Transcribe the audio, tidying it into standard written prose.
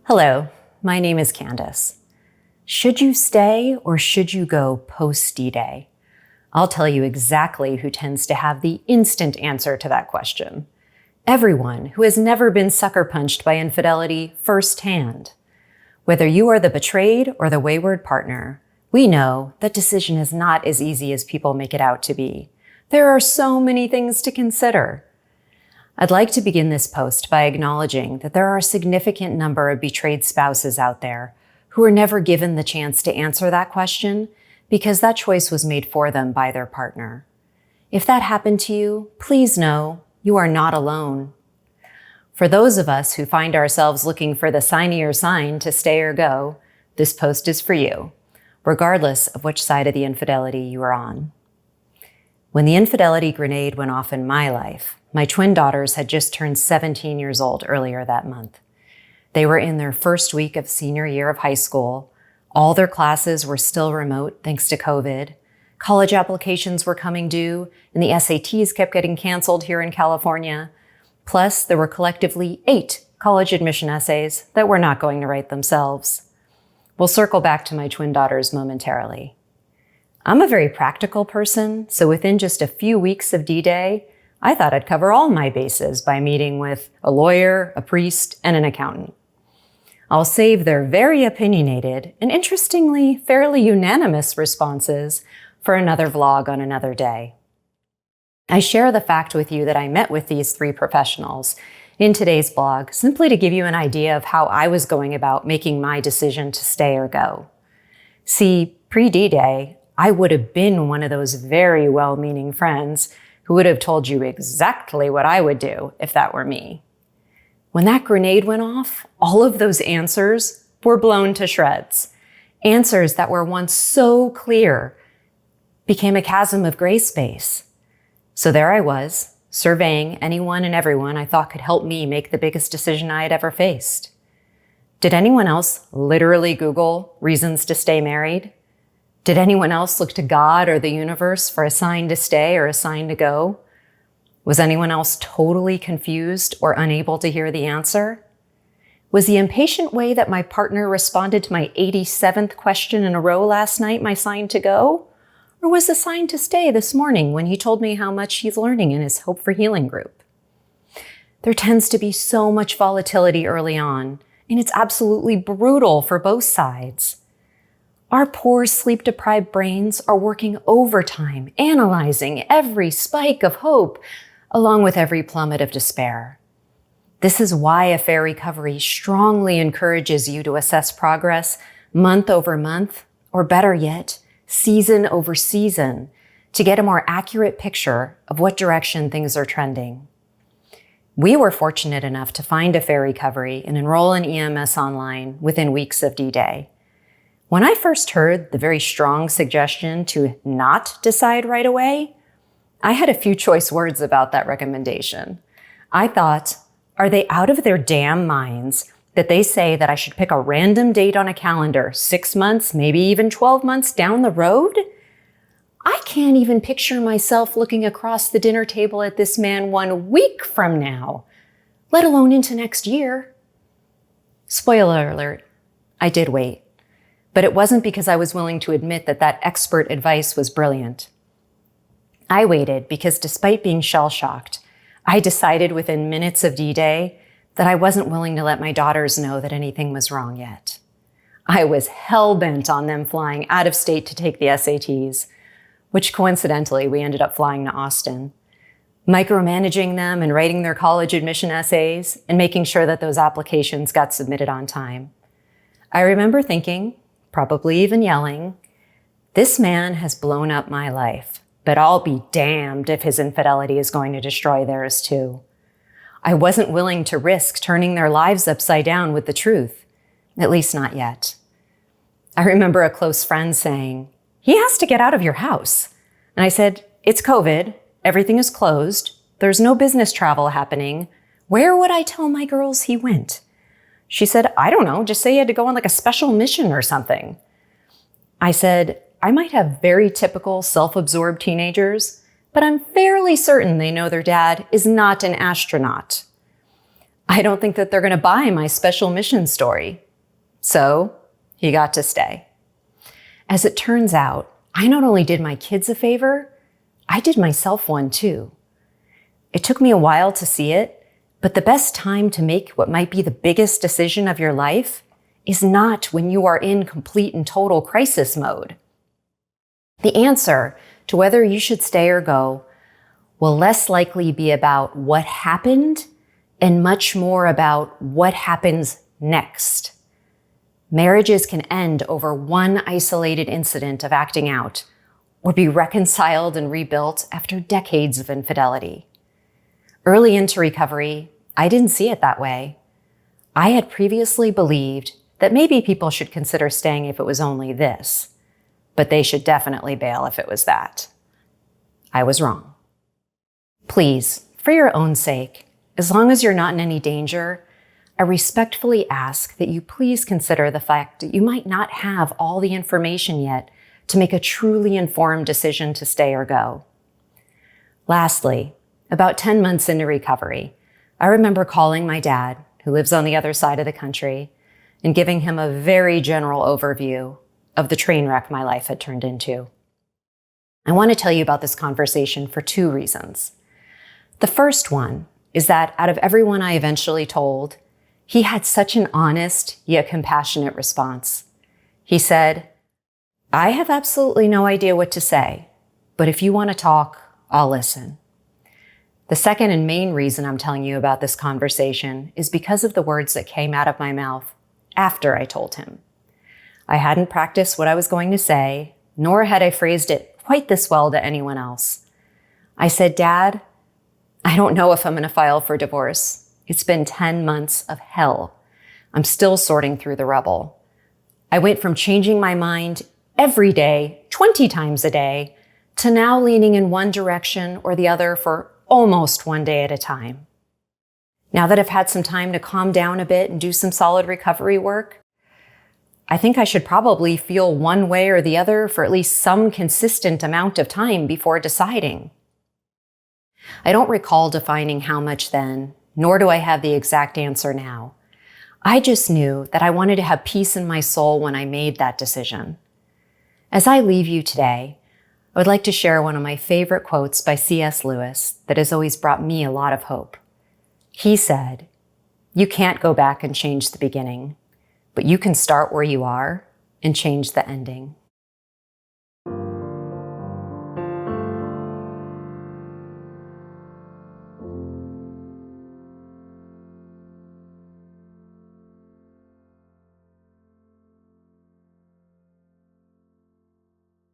Hello, my name is Candace. Should you stay or should you go post D-Day? I'll tell you exactly who tends to have the instant answer to that question. Everyone who has never been sucker punched by infidelity firsthand. Whether you are the betrayed or the wayward partner, we know that decision is not as easy as people make it out to be. There are so many things to consider. I'd like to begin this post by acknowledging that there are a significant number of betrayed spouses out there who were never given the chance to answer that question because that choice was made for them by their partner. If that happened to you, please know you are not alone. For those of us who find ourselves looking for the signier sign to stay or go, this post is for you, regardless of which side of the infidelity you are on. When the infidelity grenade went off in my life, my twin daughters had just turned 17 years old earlier that month. They were in their first week of senior year of high school. All their classes were still remote thanks to COVID. College applications were coming due, and the SATs kept getting canceled here in California. Plus, there were collectively 8 college admission essays that were not going to write themselves. We'll circle back to my twin daughters momentarily. I'm a very practical person, so within just a few weeks of D-Day, I thought I'd cover all my bases by meeting with a lawyer, a priest, and an accountant. I'll save their very opinionated and interestingly fairly unanimous responses for another vlog on another day. I share the fact with you that I met with these 3 professionals in today's blog simply to give you an idea of how I was going about making my decision to stay or go. See, pre-D-Day, I would have been one of those very well-meaning friends who would have told you exactly what I would do if that were me. When that grenade went off, all of those answers were blown to shreds. Answers that were once so clear became a chasm of gray space. So there I was, surveying anyone and everyone I thought could help me make the biggest decision I had ever faced. Did anyone else literally Google reasons to stay married? Did anyone else look to God or the universe for a sign to stay or a sign to go? Was anyone else totally confused or unable to hear the answer? Was the impatient way that my partner responded to my 87th question in a row last night my sign to go? Or was the sign to stay this morning when he told me how much he's learning in his Hope for Healing group? There tends to be so much volatility early on, and it's absolutely brutal for both sides. Our poor sleep-deprived brains are working overtime, analyzing every spike of hope, along with every plummet of despair. This is why Affair Recovery strongly encourages you to assess progress month over month, or better yet, season over season, to get a more accurate picture of what direction things are trending. We were fortunate enough to find Affair Recovery and enroll in EMS Online within weeks of D-Day. When I first heard the very strong suggestion to not decide right away, I had a few choice words about that recommendation. I thought, are they out of their damn minds that they say that I should pick a random date on a calendar 6 months, maybe even 12 months down the road? I can't even picture myself looking across the dinner table at this man 1 week from now, let alone into next year. Spoiler alert, I did wait. But it wasn't because I was willing to admit that that expert advice was brilliant. I waited because despite being shell-shocked, I decided within minutes of D-Day that I wasn't willing to let my daughters know that anything was wrong yet. I was hell-bent on them flying out of state to take the SATs, which coincidentally we ended up flying to Austin, micromanaging them and writing their college admission essays and making sure that those applications got submitted on time. I remember thinking, probably even yelling, this man has blown up my life, but I'll be damned if his infidelity is going to destroy theirs too. I wasn't willing to risk turning their lives upside down with the truth, at least not yet. I remember a close friend saying, he has to get out of your house. And I said, it's COVID, everything is closed, there's no business travel happening. Where would I tell my girls he went? She said, I don't know, just say he had to go on like a special mission or something. I said, I might have very typical self-absorbed teenagers, but I'm fairly certain they know their dad is not an astronaut. I don't think that they're going to buy my special mission story. So he got to stay. As it turns out, I not only did my kids a favor, I did myself one too. It took me a while to see it, but the best time to make what might be the biggest decision of your life is not when you are in complete and total crisis mode. The answer to whether you should stay or go will less likely be about what happened and much more about what happens next. Marriages can end over one isolated incident of acting out, or be reconciled and rebuilt after decades of infidelity. Early into recovery, I didn't see it that way. I had previously believed that maybe people should consider staying if it was only this, but they should definitely bail if it was that. I was wrong. Please, for your own sake, as long as you're not in any danger, I respectfully ask that you please consider the fact that you might not have all the information yet to make a truly informed decision to stay or go. Lastly, about 10 months into recovery, I remember calling my dad, who lives on the other side of the country, and giving him a very general overview of the train wreck my life had turned into. I want to tell you about this conversation for two reasons. The first one is that out of everyone I eventually told, he had such an honest yet compassionate response. He said, "I have absolutely no idea what to say, but if you want to talk, I'll listen." The second and main reason I'm telling you about this conversation is because of the words that came out of my mouth after I told him. I hadn't practiced what I was going to say, nor had I phrased it quite this well to anyone else. I said, "Dad, I don't know if I'm going to file for divorce. It's been 10 months of hell. I'm still sorting through the rubble. I went from changing my mind every day, 20 times a day, to now leaning in one direction or the other for almost one day at a time. Now that I've had some time to calm down a bit and do some solid recovery work, I think I should probably feel one way or the other for at least some consistent amount of time before deciding." I don't recall defining how much then, nor do I have the exact answer now. I just knew that I wanted to have peace in my soul when I made that decision. As I leave you today, I would like to share one of my favorite quotes by C.S. Lewis that has always brought me a lot of hope. He said, "You can't go back and change the beginning, but you can start where you are and change the ending."